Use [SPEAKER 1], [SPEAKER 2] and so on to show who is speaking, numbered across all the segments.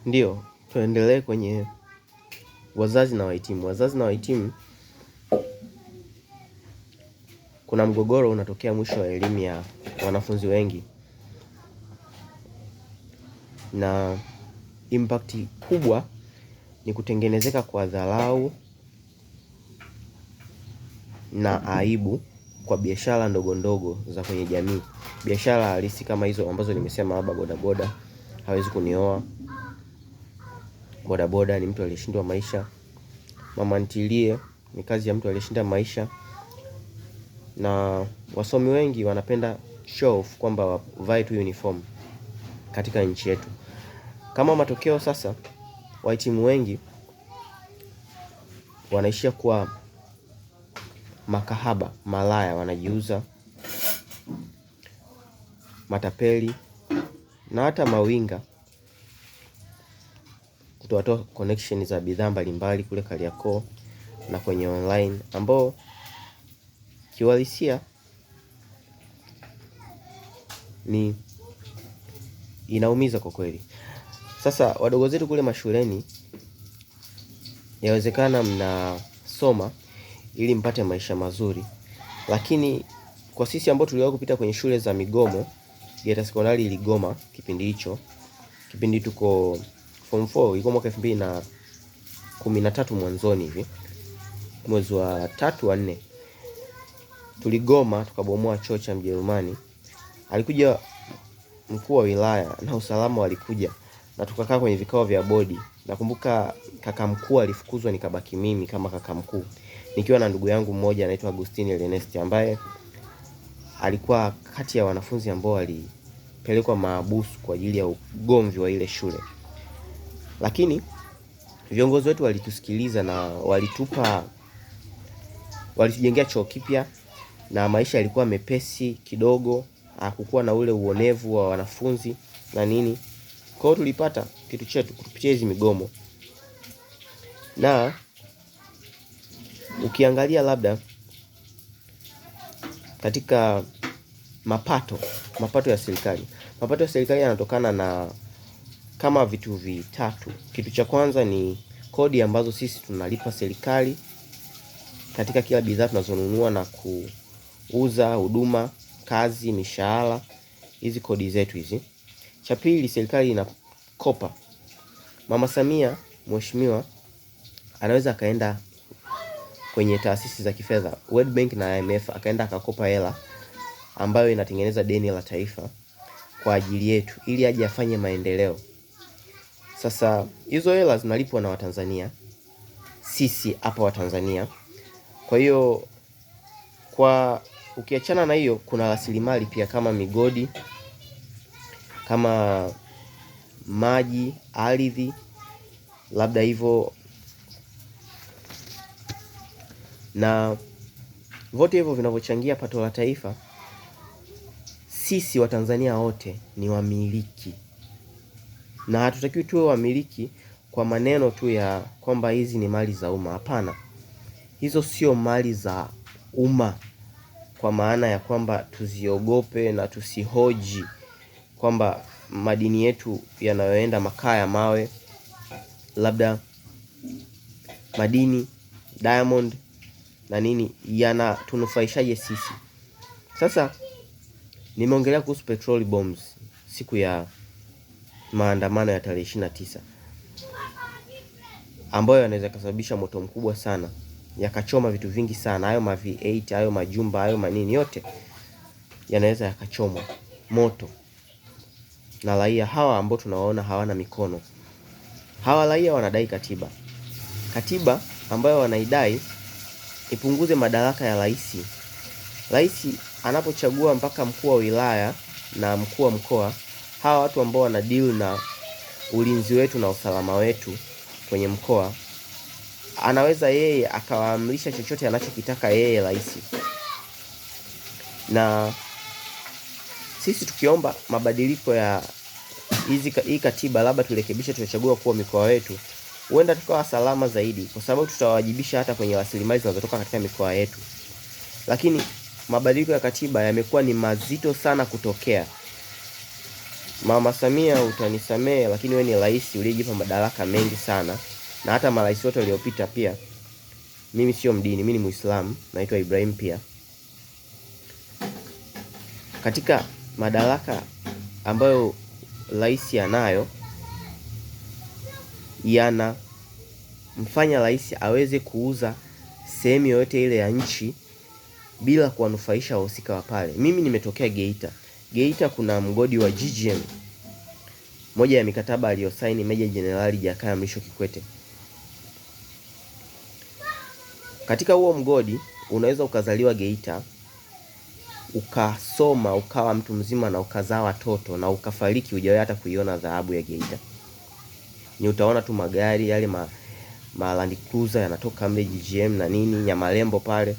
[SPEAKER 1] Ndio, tuendelee kwenye wazazi na wahitimu. Wazazi na wahitimu, kuna mgogoro unatokea mwisho wa elimu ya wanafunzi wengi, na impact kubwa ni kutengenezeka kwa dharau na aibu kwa biashara ndogo ndogo za kwenye jamii. Biashara halisi kama hizo ambazo nimesema, labda bodaboda hawezi kunioa. Bodaboda ni mtu aliyeshindwa maisha. Mama ntilie ni kazi ya mtu aliyeshinda maisha. Na wasomi wengi wanapenda show off kwamba wavae tu uniform katika nchi yetu. Kama matokeo sasa, wahitimu wengi wanaishia kuwa makahaba, malaya, wanajiuza, matapeli na hata mawinga, kutoa connection za bidhaa mbalimbali kule Kariakoo na kwenye online, ambao kiuhalisia ni inaumiza kwa kweli. Sasa wadogo zetu kule mashuleni, yawezekana mnasoma ili mpate maisha mazuri, lakini kwa sisi ambao tuliwahi kupita kwenye shule za migomo, Geita Sekondari iligoma kipindi hicho. Kipindi tuko form 4, ilikuwa mwaka 2013 mwanzoni hivi, mwezi wa 3 wa 4, tuligoma, tukabomoa choo cha Mjerumani. Alikuja mkuu wa wilaya na usalama walikuja, na tukakaa kwenye vikao vya bodi. Nakumbuka kaka mkuu alifukuzwa, nikabaki mimi kama kaka mkuu, nikiwa na ndugu yangu mmoja anaitwa Agustini Ernest, ambaye alikuwa kati ya wanafunzi ambao walipelekwa maabusu kwa ajili ya ugomvi wa ile shule. Lakini viongozi wetu walitusikiliza na walitujengea choo kipya, na maisha yalikuwa mepesi kidogo, hakukuwa na ule uonevu wa wanafunzi na nini. Kwa hiyo tulipata kitu chetu kupitia hizo migomo. Na ukiangalia labda katika mapato ya serikali, mapato ya serikali yanatokana na kama vitu vitatu. Kitu cha kwanza ni kodi ambazo sisi tunalipa serikali katika kila bidhaa tunazonunua na kuuza, huduma, kazi, mishahara, hizi kodi zetu hizi. Cha pili, serikali inakopa. Mama Samia mheshimiwa anaweza akaenda kwenye taasisi za kifedha, World Bank na IMF, akaenda akakopa hela ambayo inatengeneza deni la taifa kwa ajili yetu ili aje afanye maendeleo. Sasa hizo hela zinalipwa na Watanzania, sisi hapa Watanzania. Kwa hiyo ukiachana na hiyo, kuna rasilimali pia kama migodi, kama maji, ardhi, labda hivyo. Na vote hivyo vinavyochangia pato la taifa, sisi Watanzania wote ni wamiliki. Na hatutakiwi tuwe wamiliki kwa maneno tu ya kwamba hizi ni mali za umma. Hapana, hizo sio mali za umma kwa maana ya kwamba tuziogope na tusihoji kwamba madini yetu yanayoenda makaa ya mawe, labda madini diamond na nini, yanatunufaishaje sisi. Sasa nimeongelea kuhusu petrol bombs siku ya maandamano ya tarehe 29, ambayo yanaweza kusababisha moto mkubwa sana, yakachoma vitu vingi sana. Hayo ma V8, hayo majumba, hayo manini, yote yanaweza yakachomwa moto na raia hawa ambao tunawaona hawana mikono. Hawa raia wanadai katiba ambayo wanaidai ipunguze madaraka ya rais. Rais anapochagua mpaka mkuu wa wilaya na mkuu wa mkoa, hawa watu ambao wana deal na ulinzi wetu na usalama wetu kwenye mkoa, anaweza yeye akawaamrisha chochote anachokitaka yeye rais. Na sisi tukiomba mabadiliko ya hii katiba, labda turekebishe, tuchague kuwa mikoa wetu, huenda tukawa salama zaidi, kwa sababu tutawajibisha hata kwenye rasilimali zinazotoka katika mikoa yetu. Lakini mabadiliko ya katiba yamekuwa ni mazito sana kutokea. Mama Samia utanisamee, lakini wewe ni rais uliyejipa madaraka mengi sana, na hata marais wote waliopita pia. Mimi sio mdini, mimi ni Muislamu, naitwa Ibrahim pia. Katika madaraka ambayo rais anayo, mfanya rais aweze kuuza sehemu yoyote ile ya nchi bila kuwanufaisha wahusika wa pale. Mimi nimetokea Geita. Geita kuna mgodi wa GGM. Moja ya mikataba aliyosaini Meja Jenerali Jakaya Mrisho Kikwete. Katika huo mgodi unaweza ukazaliwa Geita, ukasoma, ukawa mtu mzima na ukazaa watoto na ukafariki hujawahi hata kuiona dhahabu ya Geita. Ni utaona tu magari yale Land Cruiser yanatoka mle GGM na nini, Nyamalembo pale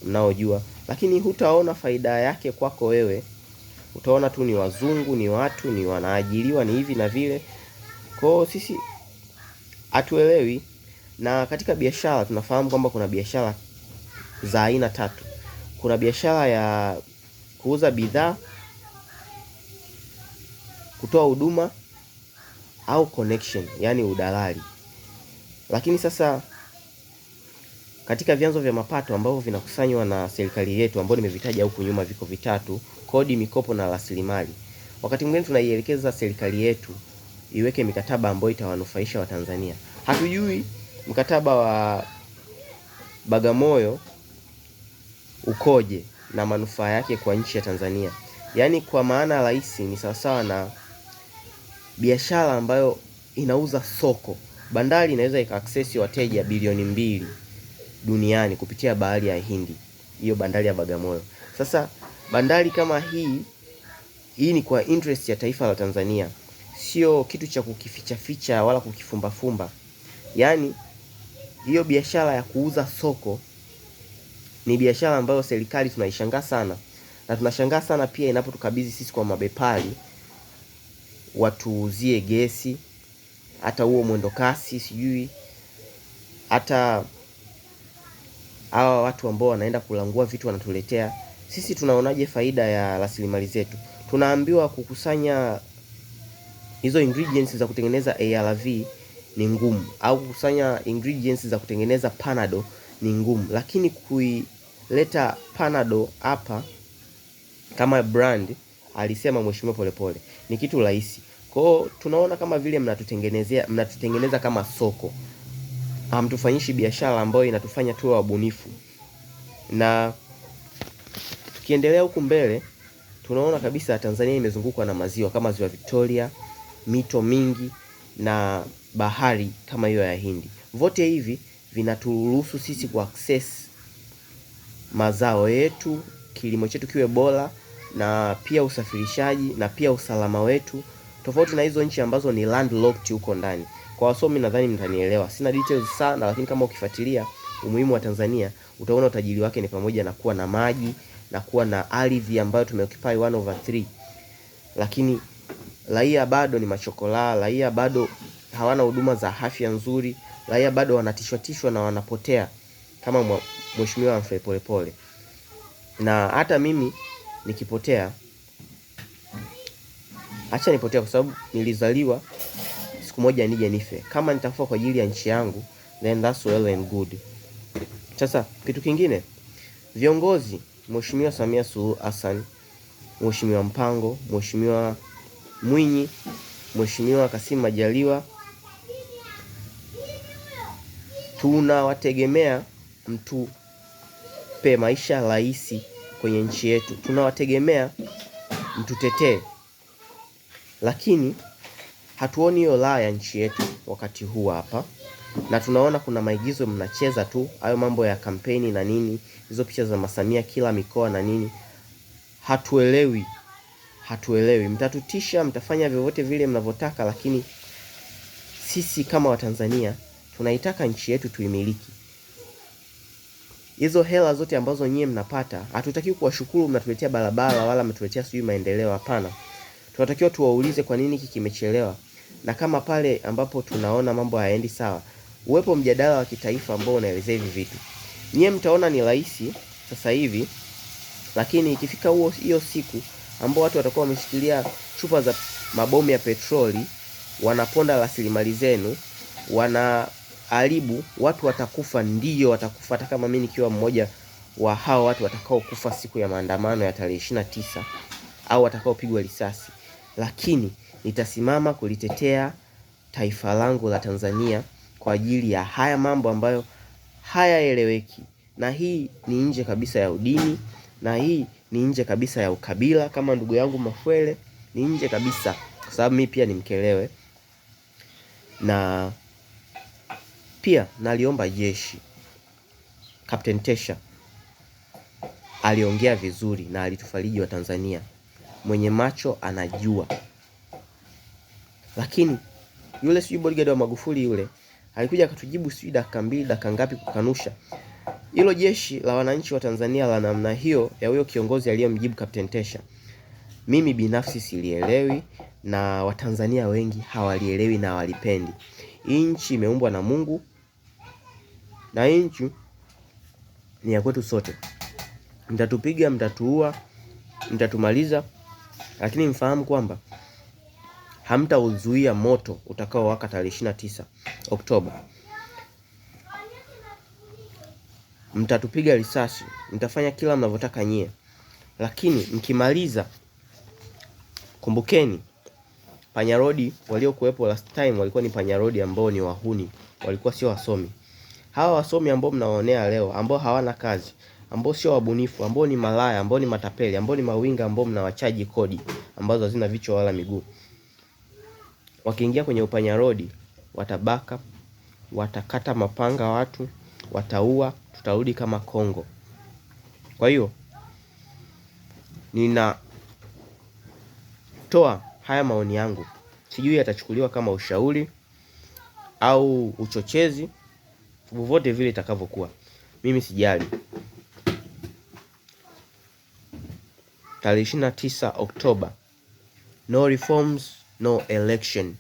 [SPEAKER 1] mnaojua, lakini hutaona faida yake kwako wewe. Utaona tu ni wazungu, ni watu, ni wanaajiriwa, ni hivi na vile. Kwa sisi hatuelewi. Na katika biashara tunafahamu kwamba kuna biashara za aina tatu. Kuna biashara ya kuuza bidhaa, kutoa huduma au connection, yani udalali. Lakini sasa katika vyanzo vya mapato ambavyo vinakusanywa na serikali yetu, ambao nimevitaja huku nyuma, viko vitatu: kodi, mikopo na rasilimali. Wakati mwingine tunaielekeza serikali yetu iweke mikataba ambayo itawanufaisha Watanzania. Hatujui mkataba wa Bagamoyo ukoje na manufaa yake kwa nchi ya Tanzania. Yaani kwa maana rais ni sawasawa na biashara ambayo inauza soko. Bandari inaweza ika-access wateja bilioni 2 duniani kupitia bahari ya Hindi, hiyo bandari ya Bagamoyo. Sasa bandari kama hii ni kwa interest ya taifa la Tanzania, sio kitu cha kukificha ficha wala kukifumba fumba. Yaani hiyo biashara ya kuuza soko ni biashara ambayo serikali tunaishangaa sana, na tunashangaa sana pia inapotukabidhi sisi kwa mabepari watuuzie gesi, hata huo mwendo kasi, sijui hata hawa watu ambao wanaenda kulangua vitu wanatuletea sisi. Tunaonaje faida ya rasilimali zetu? Tunaambiwa kukusanya hizo ingredients za kutengeneza ARV ni ngumu, au kukusanya ingredients za kutengeneza Panado ni ngumu, lakini kuileta Panado hapa kama brand, alisema Mheshimiwa Polepole, ni kitu rahisi. Kwa hiyo tunaona kama vile mnatutengeneza kama soko, hamtufanyishi biashara ambayo inatufanya tuwe wabunifu. Na tukiendelea huku mbele, tunaona kabisa Tanzania imezungukwa na maziwa kama ziwa Victoria, mito mingi na bahari kama hiyo ya Hindi. Vote hivi vinaturuhusu sisi ku access mazao yetu, kilimo chetu kiwe bora, na pia usafirishaji na pia usalama wetu, tofauti na hizo nchi ambazo ni landlocked huko ndani. Kwa wasomi nadhani mtanielewa. Sina details sana, lakini kama ukifuatilia umuhimu wa Tanzania, utaona utajiri wake ni pamoja na kuwa na maji na kuwa na ardhi ambayo tumeoccupy 1/3. Lakini raia bado ni machokola, raia bado hawana huduma za afya nzuri, raia bado wanatishwa na wanapotea kama Mheshimiwa Humphrey Polepole. Na hata mimi nikipotea, acha nipotea, kwa sababu nilizaliwa siku moja nije nife. Kama nitakufa kwa ajili ya nchi yangu, then that's well and good. Sasa kitu kingine, viongozi, Mheshimiwa Samia Suluhu Hassan, Mheshimiwa Mpango, Mheshimiwa Mwinyi, Mheshimiwa Kassim Majaliwa, tunawategemea mtupe maisha rahisi kwenye nchi yetu. Tunawategemea mtutetee, lakini hatuoni hiyo raha ya nchi yetu wakati huu hapa. Na tunaona kuna maigizo mnacheza tu, hayo mambo ya kampeni na nini, hizo picha za Masamia kila mikoa na nini. Hatuelewi. Mtatutisha, mtafanya vyovyote vile mnavyotaka, lakini sisi kama Watanzania tunaitaka nchi yetu tuimiliki. Hizo hela zote ambazo nyie mnapata, hatutaki kuwashukuru mnatuletea barabara wala mnatuletea sijui maendeleo, hapana. Tunatakiwa tuwaulize kwa nini hiki kimechelewa. Na kama pale ambapo tunaona mambo hayaendi sawa, uwepo mjadala wa kitaifa ambao unaelezea hivi vitu. Nyie mtaona ni rahisi sasa hivi, lakini ikifika hiyo siku ambao watu watakuwa wameshikilia chupa za mabomu ya petroli, wanaponda rasilimali zenu, wanaharibu, watu watakufa, ndio watakufa, hata kama mimi nikiwa mmoja wa hao watu watakao kufa siku ya maandamano ya tarehe 29 au watakao pigwa risasi, lakini nitasimama kulitetea taifa langu la Tanzania kwa ajili ya haya mambo ambayo hayaeleweki. Na hii ni nje kabisa ya udini, na hii ni nje kabisa ya ukabila. Kama ndugu yangu Mafwele, ni nje kabisa, kwa sababu mimi pia ni Mkelewe. Na pia naliomba jeshi, Captain Tesha aliongea vizuri na alitufariji wa Tanzania. Mwenye macho anajua. Lakini yule sijui bodyguard wa Magufuli yule alikuja akatujibu sijui dakika 2 dakika ngapi kukanusha. Hilo jeshi la wananchi wa Tanzania la namna hiyo ya huyo kiongozi aliyemjibu Captain Tesha, mimi binafsi silielewi, na Watanzania wengi hawalielewi na hawalipendi. Nchi imeumbwa na Mungu, na nchi ni ya kwetu sote. Mtatupiga, mtatuua, mtatumaliza, lakini mfahamu kwamba hamtauzuia moto utakao waka tarehe 29 Oktoba. Mtatupiga risasi, mtafanya kila mnavyotaka nyie, lakini mkimaliza, kumbukeni panyarodi waliokuwepo last time walikuwa ni panyarodi ambao ni wahuni, walikuwa sio wasomi. Hawa wasomi ambao mnawaonea leo, ambao hawana kazi, ambao sio wabunifu, ambao ni malaya, ambao ni matapeli, ambao ni mawinga, ambao mnawachaji kodi ambazo hazina vichwa wala miguu, wakiingia kwenye upanyarodi watabaka, watakata mapanga watu, wataua, tutarudi kama Kongo. Kwa hiyo ninatoa haya maoni yangu, sijui yatachukuliwa kama ushauri au uchochezi, vovote vile itakavyokuwa, mimi sijali. Tarehe 29 Oktoba, no reforms, no election.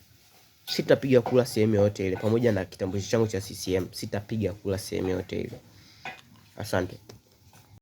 [SPEAKER 1] Sitapiga kura sehemu yote ile, pamoja na kitambulisho changu cha CCM, sitapiga kura sehemu yote ile. Asante.